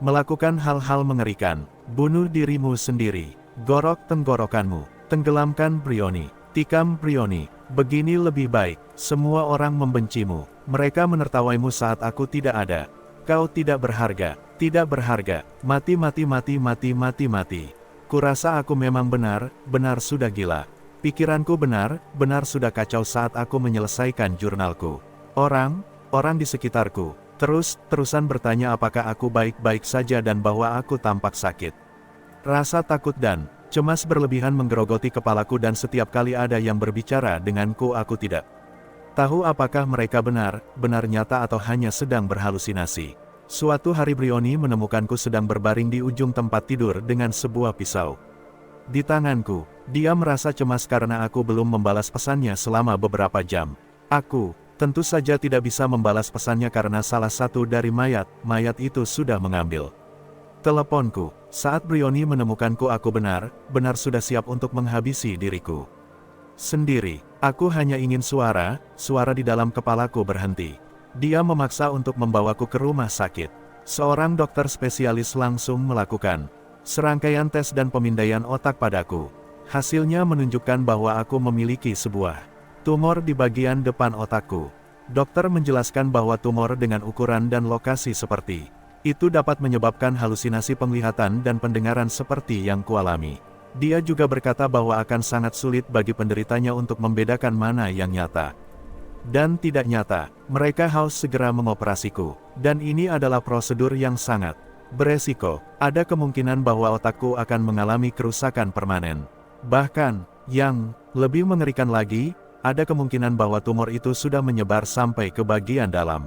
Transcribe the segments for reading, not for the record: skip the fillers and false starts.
melakukan hal-hal mengerikan, bunuh dirimu sendiri, gorok tenggorokanmu, tenggelamkan Briony, tikam Briony, begini lebih baik, semua orang membencimu, mereka menertawaimu saat aku tidak ada. Kau tidak berharga, mati mati mati mati mati mati. Kurasa aku memang benar sudah gila. Pikiranku benar sudah kacau saat aku menyelesaikan jurnalku. Orang di sekitarku, terusan bertanya apakah aku baik-baik saja dan bahwa aku tampak sakit. Rasa takut dan cemas berlebihan menggerogoti kepalaku dan setiap kali ada yang berbicara denganku aku tidak tahu apakah mereka benar nyata atau hanya sedang berhalusinasi. Suatu hari Briony menemukanku sedang berbaring di ujung tempat tidur dengan sebuah pisau di tanganku. Dia merasa cemas karena aku belum membalas pesannya selama beberapa jam. Aku tentu saja tidak bisa membalas pesannya karena salah satu dari mayat itu sudah mengambil teleponku. Saat Briony menemukanku aku benar sudah siap untuk menghabisi diriku sendiri. Aku hanya ingin suara di dalam kepalaku berhenti. Dia memaksa untuk membawaku ke rumah sakit. Seorang dokter spesialis langsung melakukan serangkaian tes dan pemindaian otak padaku. Hasilnya menunjukkan bahwa aku memiliki sebuah tumor di bagian depan otakku. Dokter menjelaskan bahwa tumor dengan ukuran dan lokasi seperti itu dapat menyebabkan halusinasi penglihatan dan pendengaran seperti yang kualami. Dia juga berkata bahwa akan sangat sulit bagi penderitanya untuk membedakan mana yang nyata dan tidak nyata. Mereka harus segera mengoperasiku, dan ini adalah prosedur yang sangat beresiko. Ada kemungkinan bahwa otakku akan mengalami kerusakan permanen. Bahkan, yang lebih mengerikan lagi, ada kemungkinan bahwa tumor itu sudah menyebar sampai ke bagian dalam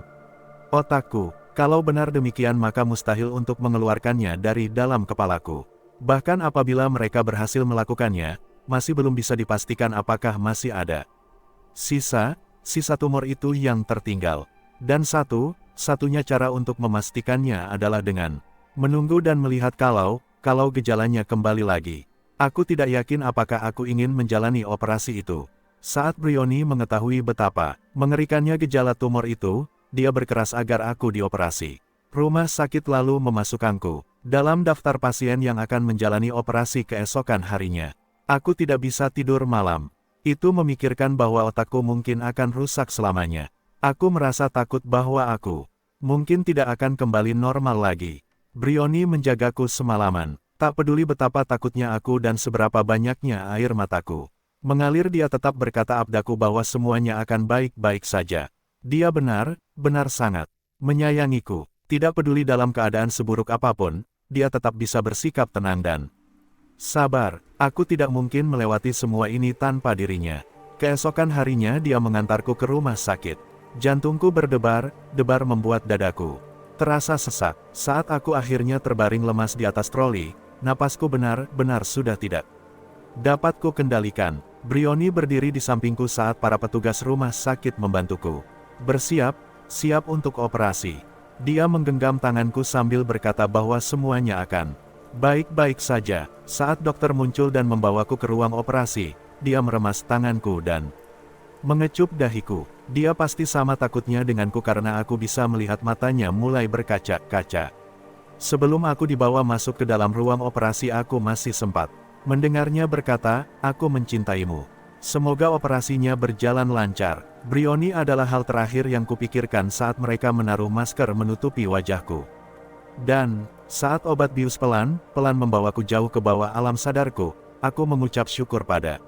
otakku. Kalau benar demikian maka mustahil untuk mengeluarkannya dari dalam kepalaku. Bahkan apabila mereka berhasil melakukannya, masih belum bisa dipastikan apakah masih ada sisa tumor itu yang tertinggal. Dan satunya cara untuk memastikannya adalah dengan menunggu dan melihat kalau gejalanya kembali lagi. Aku tidak yakin apakah aku ingin menjalani operasi itu. Saat Briony mengetahui betapa mengerikannya gejala tumor itu, dia berkeras agar aku dioperasi. Rumah sakit lalu memasukkanku dalam daftar pasien yang akan menjalani operasi keesokan harinya. Aku tidak bisa tidur malam. Itu memikirkan bahwa otakku mungkin akan rusak selamanya. Aku merasa takut bahwa aku mungkin tidak akan kembali normal lagi. Briony menjagaku semalaman. Tak peduli betapa takutnya aku dan seberapa banyaknya air mataku mengalir, dia tetap berkata abdaku bahwa semuanya akan baik-baik saja. Dia benar sangat menyayangiku. Tidak peduli dalam keadaan seburuk apapun, dia tetap bisa bersikap tenang dan sabar. Aku tidak mungkin melewati semua ini tanpa dirinya. Keesokan harinya dia mengantarku ke rumah sakit. Jantungku berdebar membuat dadaku terasa sesak. Saat aku akhirnya terbaring lemas di atas troli, napasku benar-benar sudah tidak dapat ku kendalikan. Briony berdiri di sampingku saat para petugas rumah sakit membantuku siap untuk operasi. Dia menggenggam tanganku sambil berkata bahwa semuanya akan baik-baik saja. Saat dokter muncul dan membawaku ke ruang operasi, dia meremas tanganku dan mengecup dahiku. Dia pasti sama takutnya denganku karena aku bisa melihat matanya mulai berkaca-kaca. Sebelum aku dibawa masuk ke dalam ruang operasi aku masih sempat mendengarnya berkata, "Aku mencintaimu. Semoga operasinya berjalan lancar." Briony adalah hal terakhir yang kupikirkan saat mereka menaruh masker menutupi wajahku. Dan saat obat bius pelan-pelan membawaku jauh ke bawah alam sadarku, aku mengucap syukur pada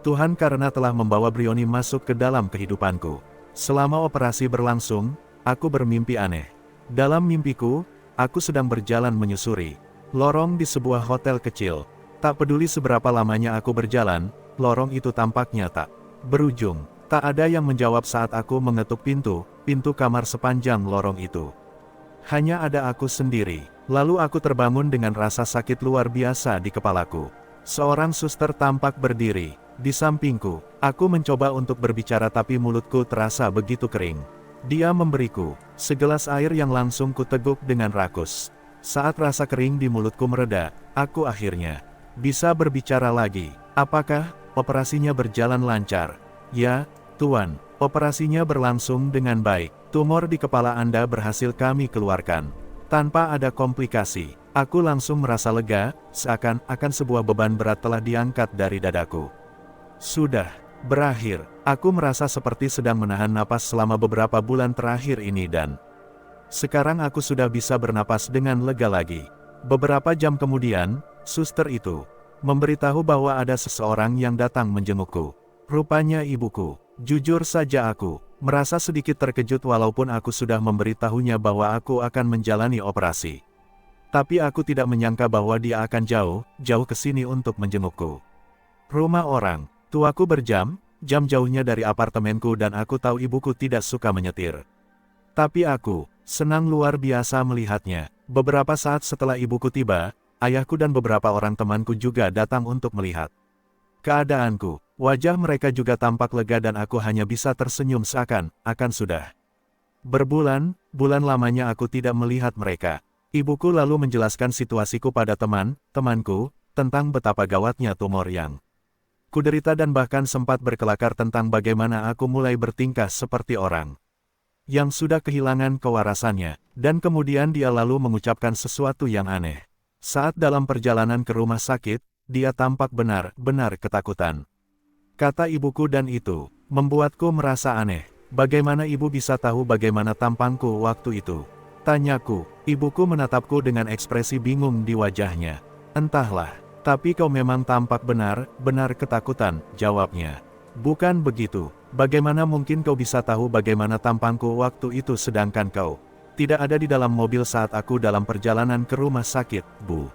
Tuhan karena telah membawa Briony masuk ke dalam kehidupanku. Selama operasi berlangsung, aku bermimpi aneh. Dalam mimpiku, aku sedang berjalan menyusuri lorong di sebuah hotel kecil. Tak peduli seberapa lamanya aku berjalan, lorong itu tampaknya tak berujung. Tak ada yang menjawab saat aku mengetuk pintu kamar sepanjang lorong itu. Hanya ada aku sendiri. Lalu aku terbangun dengan rasa sakit luar biasa di kepalaku. Seorang suster tampak berdiri di sampingku. Aku mencoba untuk berbicara tapi mulutku terasa begitu kering. Dia memberiku segelas air yang langsung kuteguk dengan rakus. Saat rasa kering di mulutku mereda, aku akhirnya bisa berbicara lagi. "Apakah operasinya berjalan lancar?" "Ya, Tuan, operasinya berlangsung dengan baik. Tumor di kepala Anda berhasil kami keluarkan." Tanpa ada komplikasi, aku langsung merasa lega, seakan-akan sebuah beban berat telah diangkat dari dadaku. Sudah berakhir. Aku merasa seperti sedang menahan napas selama beberapa bulan terakhir ini dan sekarang aku sudah bisa bernapas dengan lega lagi. Beberapa jam kemudian, suster itu memberitahu bahwa ada seseorang yang datang menjengukku. Rupanya ibuku. Jujur saja aku merasa sedikit terkejut walaupun aku sudah memberitahunya bahwa aku akan menjalani operasi. Tapi aku tidak menyangka bahwa dia akan jauh ke sini untuk menjengukku. Rumah orang tuaku berjam jauhnya dari apartemenku dan aku tahu ibuku tidak suka menyetir. Tapi aku senang luar biasa melihatnya. Beberapa saat setelah ibuku tiba, ayahku dan beberapa orang temanku juga datang untuk melihat keadaanku. Wajah mereka juga tampak lega dan aku hanya bisa tersenyum seakan-akan sudah berbulan-bulan lamanya aku tidak melihat mereka. Ibuku lalu menjelaskan situasiku pada teman-temanku, tentang betapa gawatnya tumor yang kuderita dan bahkan sempat berkelakar tentang bagaimana aku mulai bertingkah seperti orang yang sudah kehilangan kewarasannya, dan kemudian dia lalu mengucapkan sesuatu yang aneh. Saat dalam perjalanan ke rumah sakit, dia tampak benar-benar ketakutan. Kata ibuku dan itu membuatku merasa aneh. Bagaimana ibu bisa tahu bagaimana tampangku waktu itu? Tanyaku. Ibuku menatapku dengan ekspresi bingung di wajahnya. Entahlah. Tapi kau memang tampak benar-benar ketakutan, jawabnya. Bukan begitu. Bagaimana mungkin kau bisa tahu bagaimana tampangku waktu itu sedangkan kau tidak ada di dalam mobil saat aku dalam perjalanan ke rumah sakit, Bu?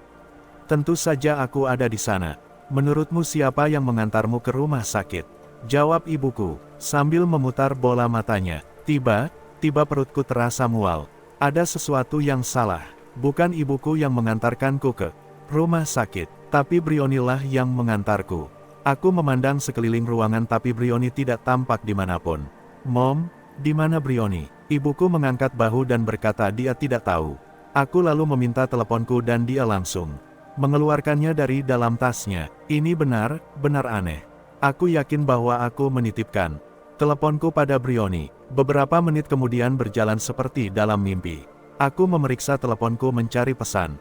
Tentu saja aku ada di sana. Menurutmu siapa yang mengantarmu ke rumah sakit? Jawab ibuku, sambil memutar bola matanya. Tiba-tiba perutku terasa mual. Ada sesuatu yang salah. Bukan ibuku yang mengantarkanku ke rumah sakit. Tapi Brionilah yang mengantarku. Aku memandang sekeliling ruangan tapi Brioni tidak tampak dimanapun. Mom, di mana Brioni? Ibuku mengangkat bahu dan berkata dia tidak tahu. Aku lalu meminta teleponku dan dia langsung mengeluarkannya dari dalam tasnya. Ini benar-benar aneh. Aku yakin bahwa aku menitipkan teleponku pada Brioni. Beberapa menit kemudian berjalan seperti dalam mimpi. Aku memeriksa teleponku mencari pesan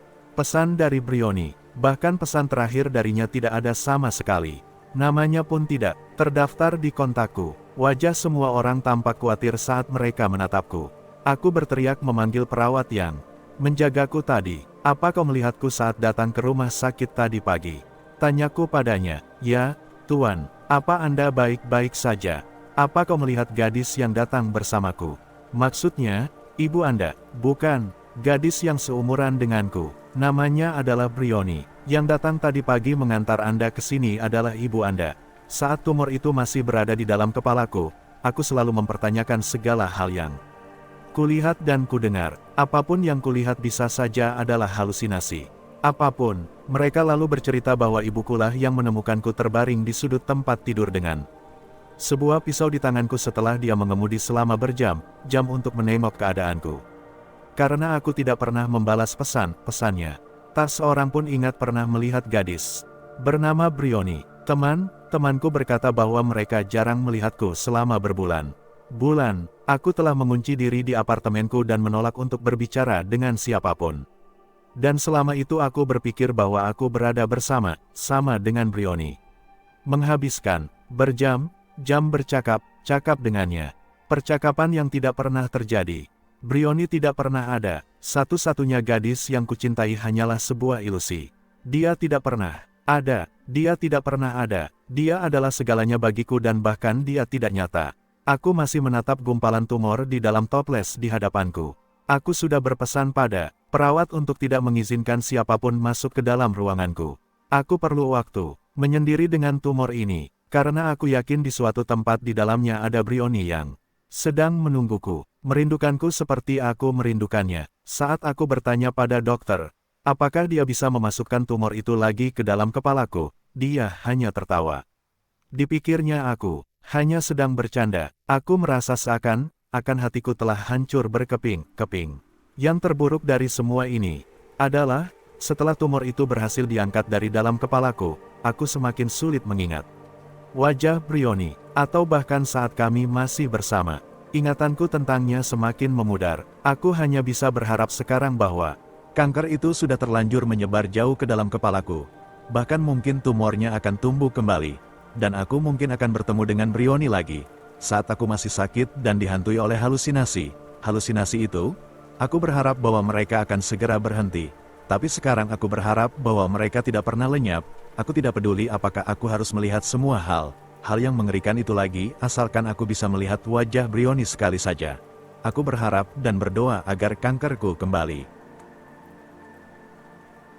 dari Brioni. Bahkan pesan terakhir darinya tidak ada sama sekali. Namanya pun tidak terdaftar di kontakku. Wajah semua orang tampak khawatir saat mereka menatapku. Aku berteriak memanggil perawat yang menjagaku tadi. Apa kau melihatku saat datang ke rumah sakit tadi pagi? Tanyaku padanya. Ya, Tuan. Apa Anda baik-baik saja? Apa kau melihat gadis yang datang bersamaku? Maksudnya, ibu Anda? Bukan, gadis yang seumuran denganku. Namanya adalah Brioni. Yang datang tadi pagi mengantar Anda ke sini adalah ibu Anda. Saat tumor itu masih berada di dalam kepalaku, aku selalu mempertanyakan segala hal yang kulihat dan kudengar. Apapun yang kulihat bisa saja adalah halusinasi. Apapun, mereka lalu bercerita bahwa ibukulah yang menemukanku terbaring di sudut tempat tidur dengan sebuah pisau di tanganku setelah dia mengemudi selama berjam-jam untuk menengok keadaanku. Karena aku tidak pernah membalas pesannya. Tak seorang pun ingat pernah melihat gadis bernama Brioni. Temanku berkata bahwa mereka jarang melihatku selama berbulan-bulan. Aku telah mengunci diri di apartemenku dan menolak untuk berbicara dengan siapapun. Dan selama itu aku berpikir bahwa aku berada bersama dengan Brioni. Menghabiskan berjam-jam bercakap dengannya. Percakapan yang tidak pernah terjadi. Brioni tidak pernah ada. Satu-satunya gadis yang kucintai hanyalah sebuah ilusi. Dia tidak pernah ada. Dia tidak pernah ada. Dia adalah segalanya bagiku dan bahkan dia tidak nyata. Aku masih menatap gumpalan tumor di dalam toples di hadapanku. Aku sudah berpesan pada perawat untuk tidak mengizinkan siapapun masuk ke dalam ruanganku. Aku perlu waktu menyendiri dengan tumor ini, karena aku yakin di suatu tempat di dalamnya ada Brioni yang sedang menungguku. Merindukanku seperti aku merindukannya. Saat aku bertanya pada dokter, apakah dia bisa memasukkan tumor itu lagi ke dalam kepalaku, dia hanya tertawa. Dipikirnya aku hanya sedang bercanda. Aku merasa seakan-akan hatiku telah hancur berkeping-keping. Yang terburuk dari semua ini adalah, setelah tumor itu berhasil diangkat dari dalam kepalaku, aku semakin sulit mengingat wajah Brioni, atau bahkan saat kami masih bersama. Ingatanku tentangnya semakin memudar. Aku hanya bisa berharap sekarang bahwa kanker itu sudah terlanjur menyebar jauh ke dalam kepalaku. Bahkan mungkin tumornya akan tumbuh kembali. Dan aku mungkin akan bertemu dengan Briony lagi. Saat aku masih sakit dan dihantui oleh halusinasi. Halusinasi itu, aku berharap bahwa mereka akan segera berhenti. Tapi sekarang aku berharap bahwa mereka tidak pernah lenyap. Aku tidak peduli apakah aku harus melihat semua hal. Hal yang mengerikan itu lagi, asalkan aku bisa melihat wajah Briony sekali saja. Aku berharap dan berdoa agar kankerku kembali.